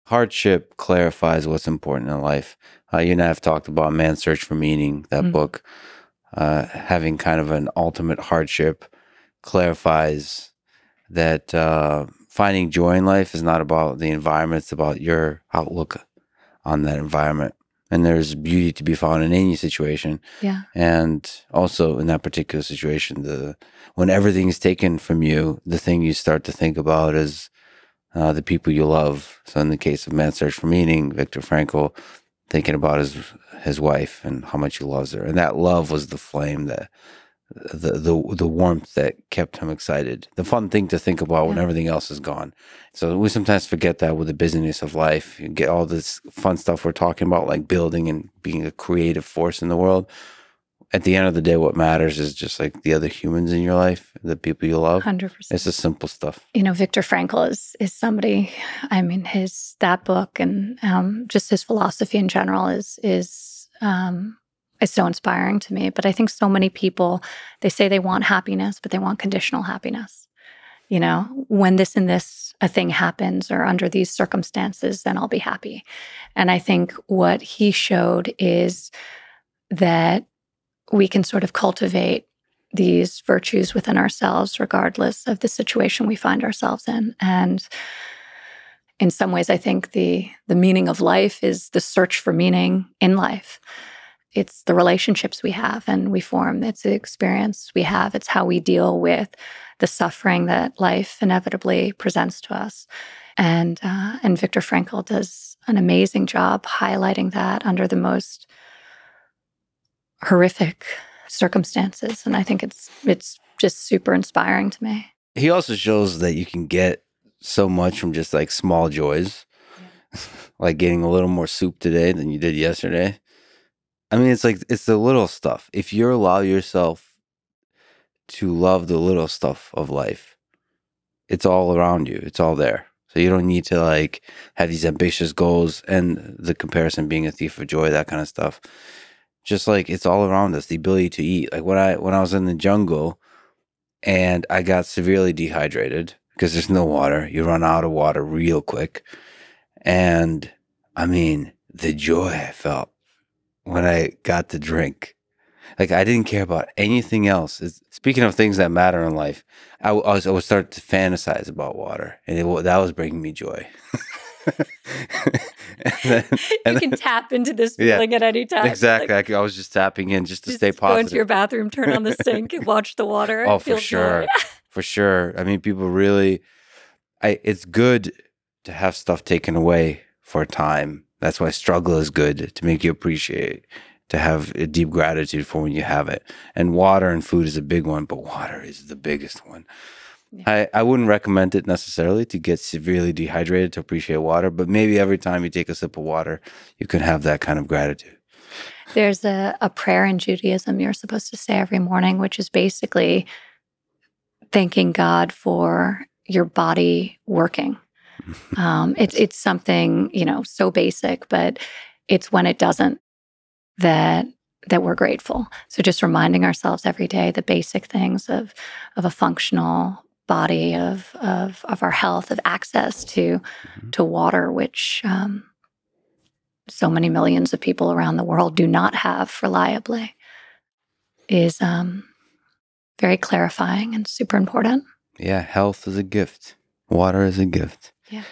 Hardship clarifies what's important in life. You and I have talked about Man's Search for Meaning, that book. Having kind of an ultimate hardship clarifies that finding joy in life is not about the environment, it's about your outlook on that environment. And there's beauty to be found in any situation. Yeah. And also in that particular situation, when everything is taken from you, the thing you start to think about is the people you love. So in the case of Man's Search for Meaning, Viktor Frankl, thinking about his wife and how much he loves her. And that love was the flame, that the warmth that kept him excited. The fun thing to think about when everything else is gone. So we sometimes forget that with the busyness of life. You get all this fun stuff we're talking about, like building and being a creative force in the world. At the end of the day, what matters is just like the other humans in your life, the people you love. 100%. It's the simple stuff. You know, Viktor Frankl is somebody, I mean, that book and just his philosophy in general is so inspiring to me. But I think so many people, they say they want happiness, but they want conditional happiness. You know, when this and this, a thing happens or under these circumstances, then I'll be happy. And I think what he showed is that we can sort of cultivate these virtues within ourselves, regardless of the situation we find ourselves in. And in some ways, I think the meaning of life is the search for meaning in life. It's the relationships we have and we form. It's the experience we have. It's how we deal with the suffering that life inevitably presents to us. And Viktor Frankl does an amazing job highlighting that under the most horrific circumstances. And I think it's just super inspiring to me. He also shows that you can get so much from just like small joys, like getting a little more soup today than you did yesterday. I mean, it's the little stuff. If you allow yourself to love the little stuff of life, it's all around you. It's all there. So you don't need to like have these ambitious goals and the comparison being a thief of joy, that kind of stuff. Just like it's all around us, the ability to eat. Like when I was in the jungle and I got severely dehydrated because there's no water. You run out of water real quick. And I mean, the joy I felt when I got to drink. Like I didn't care about anything else. Speaking of things that matter in life, I would start to fantasize about water, and that was bringing me joy. You can tap into this feeling at any time. Exactly. Like, I was just tapping in just to stay positive. Go into your bathroom, turn on the sink, and watch the water. Oh, for sure. For sure. I mean, people really, it's good to have stuff taken away for a time. That's why struggle is good, to make you appreciate, to have a deep gratitude for when you have it. And water and food is a big one, but water is the biggest one. Yeah. I wouldn't recommend it necessarily to get severely dehydrated to appreciate water, but maybe every time you take a sip of water, you can have that kind of gratitude. There's a prayer in Judaism you're supposed to say every morning, which is basically thanking God for your body working. It's something, you know, so basic, but it's when it doesn't that we're grateful. So just reminding ourselves every day the basic things of a functional body, of our health, of access to water, which so many millions of people around the world do not have reliably, is very clarifying and super important. Yeah, health is a gift. Water is a gift. Yeah.